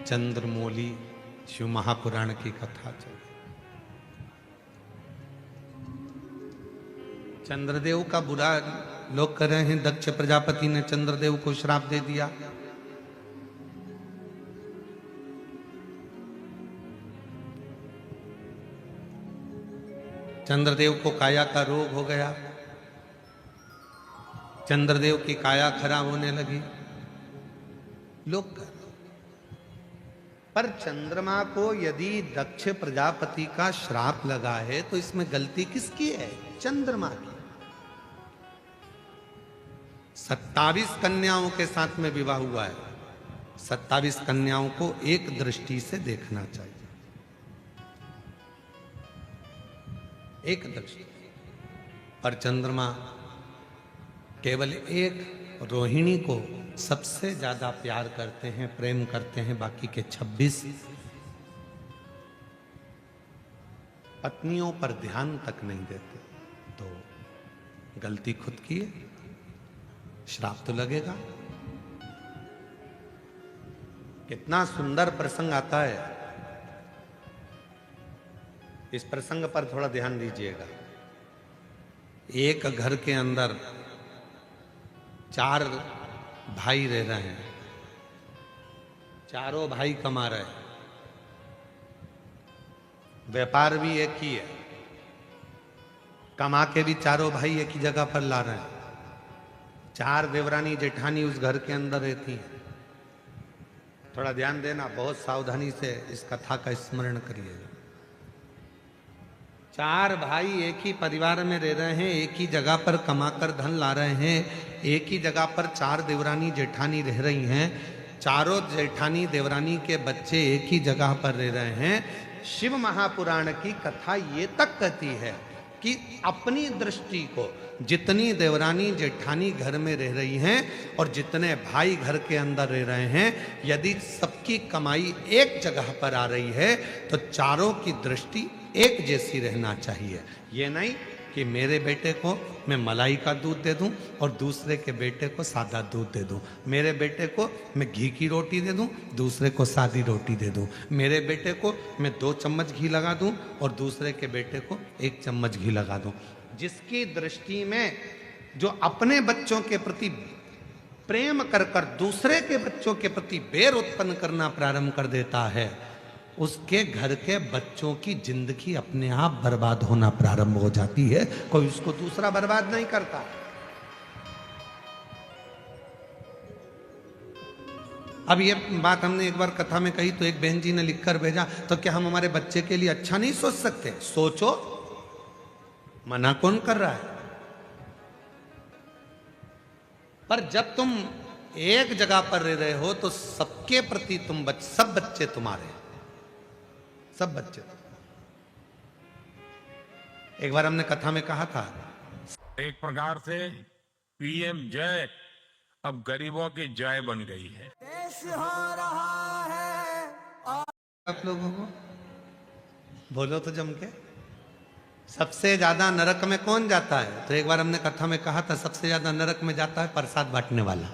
चंद्रमौली शिव महापुराण की कथा चल रही। चंद्रदेव का बुरा लोग कर रहे हैं। दक्ष प्रजापति ने चंद्रदेव को श्राप दे दिया। चंद्रदेव को काया का रोग हो गया। चंद्रदेव की काया खराब होने लगी। लोग कर, पर चंद्रमा को यदि दक्ष प्रजापति का श्राप लगा है तो इसमें गलती किसकी है? चंद्रमा की। 27 कन्याओं के साथ में विवाह हुआ है। 27 कन्याओं को एक दृष्टि से देखना चाहिए, एक दृष्टि। पर चंद्रमा केवल एक रोहिणी को सबसे ज्यादा प्यार करते हैं, प्रेम करते हैं, बाकी के 26 पत्नियों पर ध्यान तक नहीं देते। तो गलती खुद की है, श्राप तो लगेगा। कितना सुंदर प्रसंग आता है। इस प्रसंग पर थोड़ा ध्यान दीजिएगा। एक घर के अंदर 4 भाई रह रहे हैं, चारों भाई कमा रहे हैं, व्यापार भी एक ही है, कमा के भी चारों भाई एक ही जगह पर ला रहे हैं। 4 देवरानी जेठानी उस घर के अंदर रहती हैं। थोड़ा ध्यान देना, बहुत सावधानी से इस कथा का स्मरण करिए। 4 भाई एक ही परिवार में रह रहे हैं, एक ही जगह पर कमाकर धन ला रहे हैं, एक ही जगह पर 4 देवरानी जेठानी रह रही हैं। चारों जेठानी देवरानी के बच्चे एक ही जगह पर रह रहे हैं। शिव महापुराण की कथा ये तक कहती है कि अपनी दृष्टि को जितनी देवरानी जेठानी घर में रह रही हैं और जितने भाई घर के अंदर रह रहे हैं, यदि सबकी कमाई एक जगह पर आ रही है तो चारों की दृष्टि एक जैसी रहना चाहिए। ये नहीं कि मेरे बेटे को मैं मलाई का दूध दे दूं और दूसरे के बेटे को सादा दूध दे दूं, मेरे बेटे को मैं घी की रोटी दे दूं, दूसरे को सादी रोटी दे दूं, मेरे बेटे को मैं 2 चम्मच घी लगा दूं और दूसरे के बेटे को 1 चम्मच घी लगा दूं। जिसकी दृष्टि में जो अपने बच्चों के प्रति प्रेम कर कर दूसरे के बच्चों के प्रति बैर उत्पन्न करना प्रारंभ कर देता है, उसके घर के बच्चों की जिंदगी अपने आप बर्बाद होना प्रारंभ हो जाती है। कोई उसको दूसरा बर्बाद नहीं करता। अब ये बात हमने एक बार कथा में कही तो एक बहन जी ने लिखकर भेजा, तो क्या हम हमारे बच्चे के लिए अच्छा नहीं सोच सकते? सोचो, मना कौन कर रहा है? पर जब तुम एक जगह पर रह रहे हो तो सबके प्रति सब बच्चे तुम्हारे, सब बच्चे। एक बार हमने कथा में कहा था, एक प्रकार से पीएम जय अब गरीबों की जय बन गई है। देश हो रहा है। आप लोगों को बोलो तो जम के, सबसे ज्यादा नरक में कौन जाता है? तो एक बार हमने कथा में कहा था, सबसे ज्यादा नरक में जाता है प्रसाद बांटने वाला।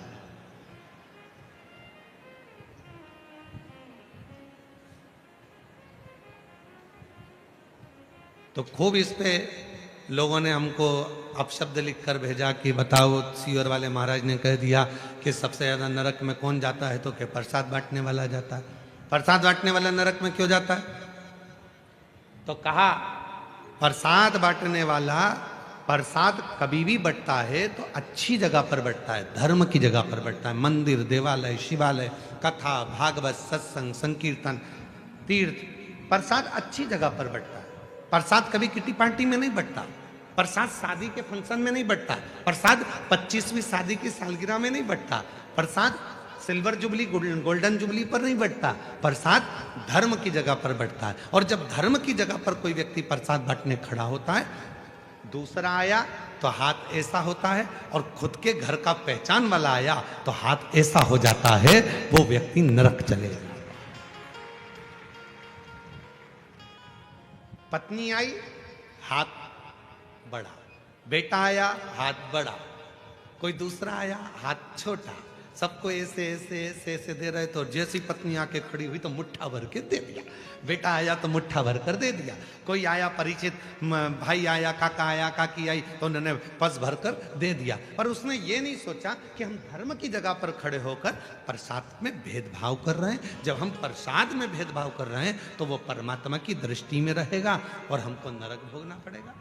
तो खूब इस पे लोगों ने हमको अपशब्द लिखकर भेजा कि बताओ, सीवर वाले महाराज ने कह दिया कि सबसे ज्यादा नरक में कौन जाता है, तो क्या प्रसाद बांटने वाला जाता है। प्रसाद बांटने वाला नरक में क्यों जाता है? तो कहा प्रसाद बांटने वाला प्रसाद कभी भी बंटता है तो अच्छी जगह पर बंटता है, धर्म की जगह पर बंटता है। मंदिर, देवालय, शिवालय, कथा, भागवत, सत्संग, संकीर्तन, तीर्थ, प्रसाद अच्छी जगह पर बंटता है। प्रसाद कभी किटी पार्टी में नहीं बंटता, प्रसाद शादी के फंक्शन में नहीं बंटता, प्रसाद 25वीं शादी की सालगिरह में नहीं बंटता, प्रसाद सिल्वर जुबली गोल्डन जुबली पर नहीं बंटता, प्रसाद धर्म की जगह पर बंटता है। और जब धर्म की जगह पर कोई व्यक्ति प्रसाद बांटने खड़ा होता है, दूसरा आया तो हाथ ऐसा होता है, और खुद के घर का पहचान वाला आया तो हाथ ऐसा हो जाता है, वो व्यक्ति नरक चलेगा। पत्नी आई, हाथ बड़ा, बेटा आया, हाथ बड़ा, कोई दूसरा आया, हाथ छोटा, सबको ऐसे ऐसे ऐसे ऐसे दे रहे। तो जैसी पत्नी आके खड़ी हुई तो मुट्ठा भर के दे दिया, बेटा आया तो मुट्ठा भर कर दे दिया, कोई आया परिचित भाई आया, काका आया, काकी आई तो उन्होंने पस भर कर दे दिया। पर उसने ये नहीं सोचा कि हम धर्म की जगह पर खड़े होकर प्रसाद में भेदभाव कर रहे हैं। जब हम प्रसाद में भेदभाव कर रहे हैं तो वो परमात्मा की दृष्टि में रहेगा और हमको नरक भोगना पड़ेगा।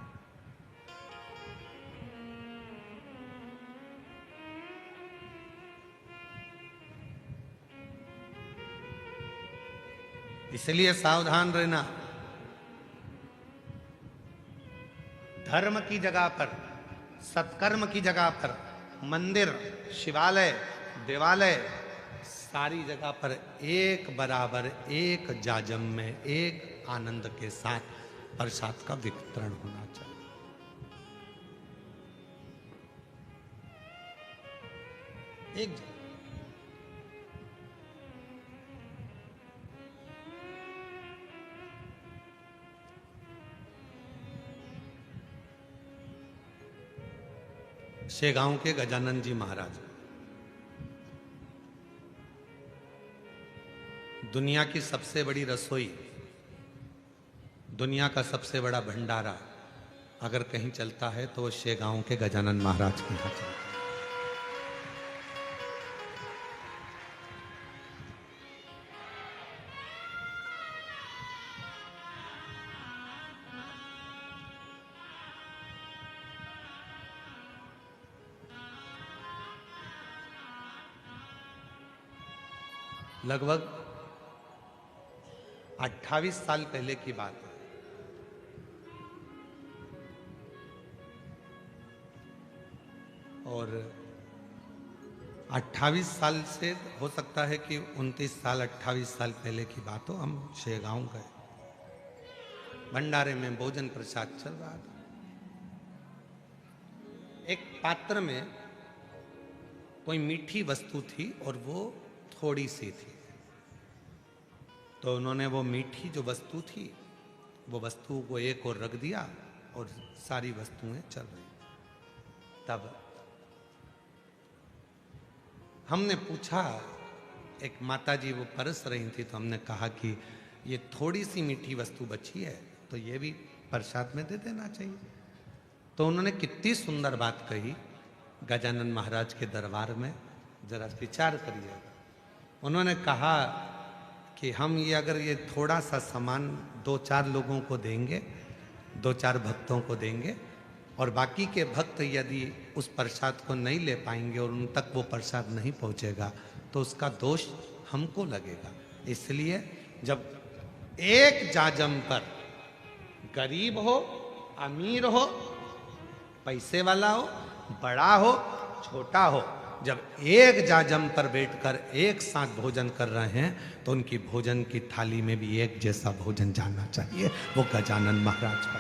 इसलिए सावधान रहना। धर्म की जगह पर, सत्कर्म की जगह पर, मंदिर, शिवालय, देवालय, सारी जगह पर एक बराबर, एक जाजम में, एक आनंद के साथ प्रसाद का वितरण होना चाहिए। एक जगह शेगांव के गजानन जी महाराज, दुनिया की सबसे बड़ी रसोई, दुनिया का सबसे बड़ा भंडारा अगर कहीं चलता है तो वो शेगांव के गजानन महाराज के यहाँ चलता है। लगभग 28 साल पहले की बात है। और 28 साल से हो सकता है कि 29 साल 28 साल पहले की बात हो। हम शेगांव गए, भंडारे में भोजन प्रसाद चल रहा था। एक पात्र में कोई मीठी वस्तु थी और वो थोड़ी सी थी, तो उन्होंने वो मीठी जो वस्तु थी वो वस्तु को एक और रख दिया और सारी वस्तुएं चल रही। तब हमने पूछा, एक माताजी वो परस रही थी, तो हमने कहा कि ये थोड़ी सी मीठी वस्तु बची है तो ये भी प्रसाद में दे देना चाहिए। तो उन्होंने कितनी सुंदर बात कही गजानन महाराज के दरबार में, जरा विचार करिए। उन्होंने कहा कि हम ये अगर ये थोड़ा सा सामान 2-4 लोगों को देंगे, 2-4 भक्तों को देंगे, और बाकी के भक्त यदि उस प्रसाद को नहीं ले पाएंगे और उन तक वो प्रसाद नहीं पहुंचेगा तो उसका दोष हमको लगेगा। इसलिए जब एक जाजम पर गरीब हो, अमीर हो, पैसे वाला हो, बड़ा हो, छोटा हो, जब एक जाजम पर बैठकर एक साथ भोजन कर रहे हैं तो उनकी भोजन की थाली में भी एक जैसा भोजन जाना चाहिए। वो गजानन महाराज का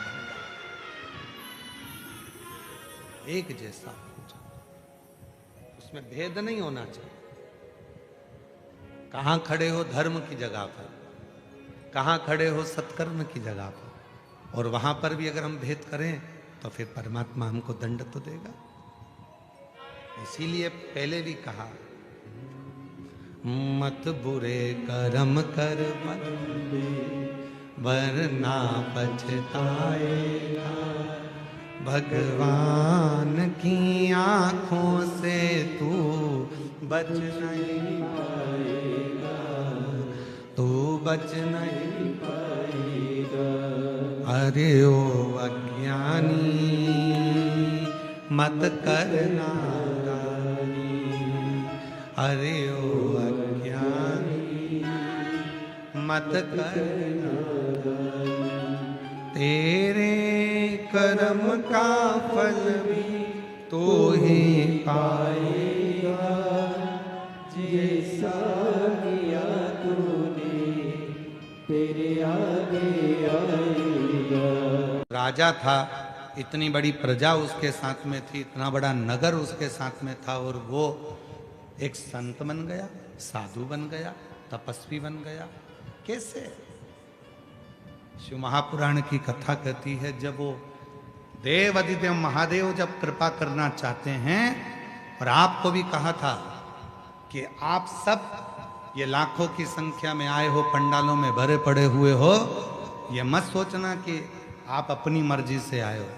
एक जैसा भोजन, उसमें भेद नहीं होना चाहिए। कहां खड़े हो धर्म की जगह पर, कहां खड़े हो सत्कर्म की जगह पर, और वहां पर भी अगर हम भेद करें तो फिर परमात्मा हमको दंड तो देगा। इसीलिए पहले भी कहा, मत बुरे कर्म कर वरना पछताएगा, भगवान की आंखों से तू बच नहीं पाएगा, तू बच नहीं पाएगा। अरे ओ अज्ञानी मत करना, अरे ओ अज्ञानी मत करना, तेरे कर्म का फल भी तो ही पाएगा, जैसा किया तूने तेरे आगे आएगा। राजा था, इतनी बड़ी प्रजा उसके साथ में थी, इतना बड़ा नगर उसके साथ में था, और वो एक संत बन गया, साधु बन गया, तपस्वी बन गया। कैसे? शिव महापुराण की कथा कहती है, जब वो देव अधिदेव महादेव जब कृपा करना चाहते हैं, और आपको भी कहा था कि आप सब ये लाखों की संख्या में आए हो, पंडालों में भरे पड़े हुए हो, ये मत सोचना कि आप अपनी मर्जी से आए हो।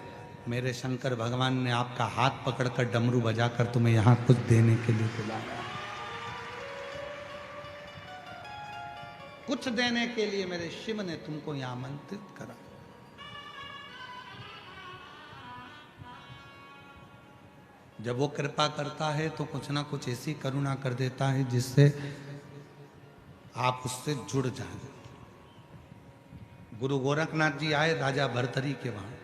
मेरे शंकर भगवान ने आपका हाथ पकड़कर डमरू बजाकर तुम्हें यहां कुछ देने के लिए बुलाया, कुछ देने के लिए मेरे शिव ने तुमको यहां आमंत्रित करा। जब वो कृपा करता है तो कुछ ना कुछ ऐसी करुणा कर देता है जिससे आप उससे जुड़ जाए। गुरु गोरखनाथ जी आए राजा भरतरी के वहां।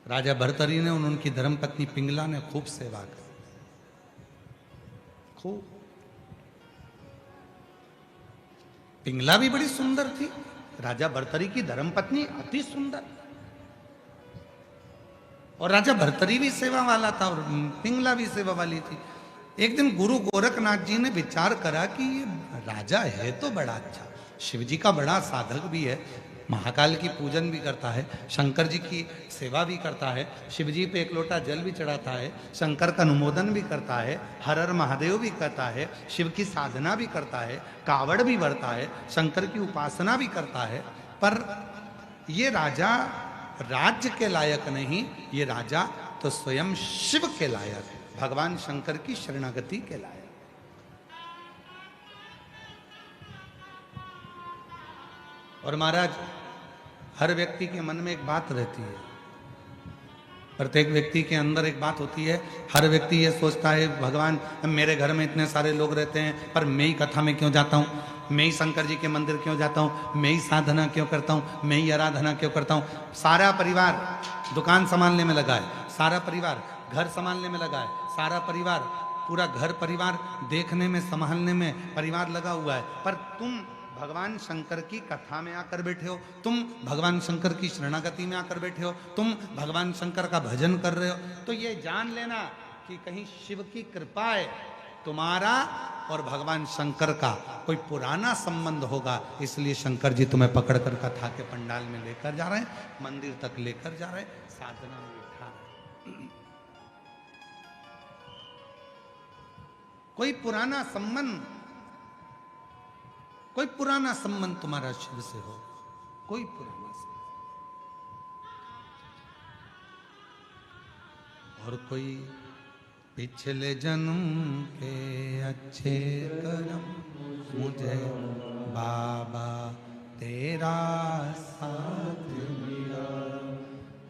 राजा भरतरी ने उनकी धर्मपत्नी पिंगला ने खूब सेवा की, खूब। पिंगला भी बड़ी सुंदर थी, राजा भरतरी की धर्मपत्नी अति सुंदर, और राजा भरतरी भी सेवा वाला था और पिंगला भी सेवा वाली थी। एक दिन गुरु गोरखनाथ जी ने विचार करा कि ये राजा है तो बड़ा अच्छा, शिव जी का बड़ा साधक भी है, महाकाल की पूजन भी करता है, शंकर जी की सेवा भी करता है, शिव जी पे एक लोटा जल भी चढ़ाता है, शंकर का अनुमोदन भी करता है, हर हर महादेव भी करता है, शिव की साधना भी करता है, कावड़ भी भरता है, शंकर की उपासना भी करता है। पर ये राजा राज्य के लायक नहीं, ये राजा तो स्वयं शिव के लायक है, भगवान शंकर की शरणागति के लायक। और महाराज, हर व्यक्ति के मन में एक बात रहती है, प्रत्येक व्यक्ति के अंदर एक बात होती है। हर व्यक्ति ये सोचता है भगवान मेरे घर में इतने सारे लोग रहते हैं, पर मैं ही कथा में क्यों जाता हूँ, मैं ही शंकर जी के मंदिर क्यों जाता हूँ, मैं ही साधना क्यों करता हूँ, मैं ही आराधना क्यों करता हूँ। सारा परिवार दुकान संभालने में लगा है, सारा परिवार घर संभालने में लगा है, सारा परिवार पूरा घर परिवार देखने में संभालने में परिवार लगा हुआ है, पर तुम भगवान शंकर की कथा में आकर बैठे हो, तुम भगवान शंकर की शरणागति में आकर बैठे हो, तुम भगवान शंकर का भजन कर रहे हो, तो ये जान लेना कि कहीं शिव की कृपा है, तुम्हारा और भगवान शंकर का कोई पुराना संबंध होगा, इसलिए शंकर जी तुम्हें पकड़कर कथा के पंडाल में लेकर जा रहे हैं, मंदिर तक लेकर जा रहे हैं, साधना में बिठा रहे हैं। कोई पुराना संबंध, कोई पुराना संबंध तुम्हारा शिव से हो, कोई पुराना संबंध। और कोई पिछले जन्म के अच्छे कर्म मुझे बाबा तेरा साथ मिला,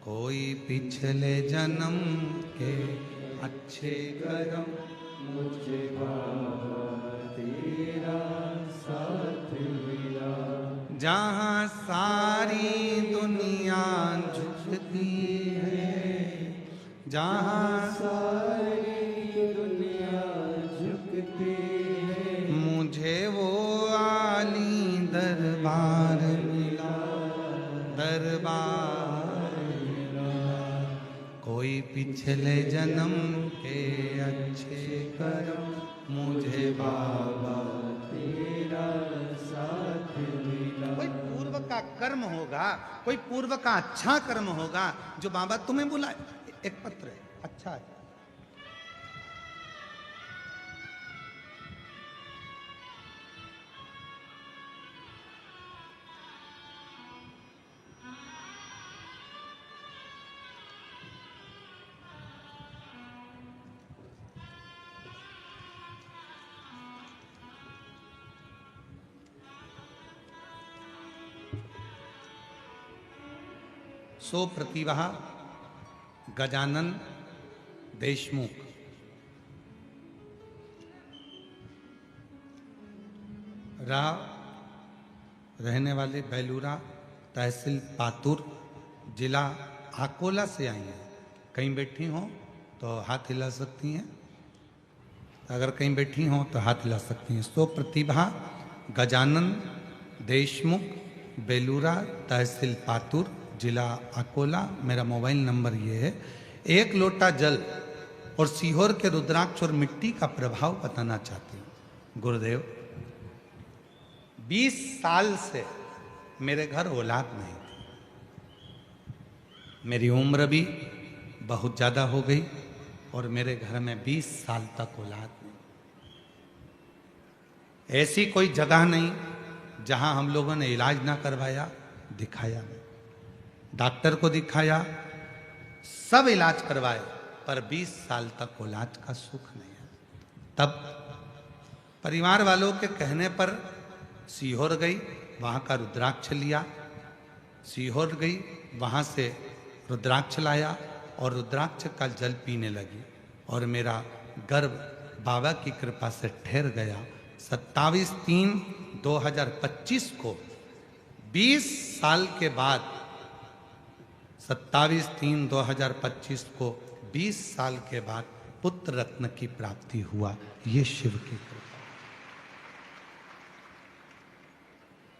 कोई पिछले जन्म के अच्छे कर्म मुझे बाबा तेरा साथ मिला, जहाँ सारी दुनिया झुकती है, जहाँ सारी दुनिया झुकती है, मुझे वो आली दरबार मिला, दरबार मिला, कोई पिछले जन्म के अच्छे कर्म मुझे बाबा तेरा साथ मिला। कोई पूर्व का कर्म होगा, कोई पूर्व का अच्छा कर्म होगा जो बाबा तुम्हें बुलाए। एक पत्र है, अच्छा है, सो प्रतिभा गजानन देशमुख, रहने वाले बेलूरा, तहसील पातुर, जिला अकोला से आई हैं। कहीं बैठी हो तो हाथ हिला सकती हैं, अगर कहीं बैठी हो तो हाथ हिला सकती हैं। सो प्रतिभा गजानन देशमुख, बेलूरा, तहसील पातुर, जिला अकोला। मेरा मोबाइल नंबर ये है। एक लोटा जल और सीहोर के रुद्राक्ष और मिट्टी का प्रभाव बताना चाहती हूँ। गुरुदेव, 20 साल से मेरे घर औलाद नहीं थी, मेरी उम्र भी बहुत ज़्यादा हो गई और मेरे घर में 20 साल तक औलाद नहीं। ऐसी कोई जगह नहीं जहां हम लोगों ने इलाज ना करवाया, दिखाया नहीं, डॉक्टर को दिखाया, सब इलाज करवाए, पर 20 साल तक औलाद का सुख नहीं है। तब परिवार वालों के कहने पर सीहोर गई, वहाँ का रुद्राक्ष लिया, सीहोर गई, वहाँ से रुद्राक्ष लाया और रुद्राक्ष का जल पीने लगी और मेरा गर्भ बाबा की कृपा से ठहर गया। 27/3/2025 को 20 साल के बाद 27/3/2025 को 20 साल के बाद पुत्र रत्न की प्राप्ति हुआ। ये शिव की कृपा।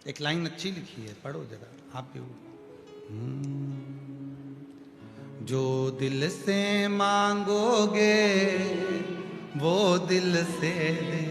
एक लाइन अच्छी लिखी है, पढ़ो जरा आप भी। जो दिल से मांगोगे वो दिल से दे।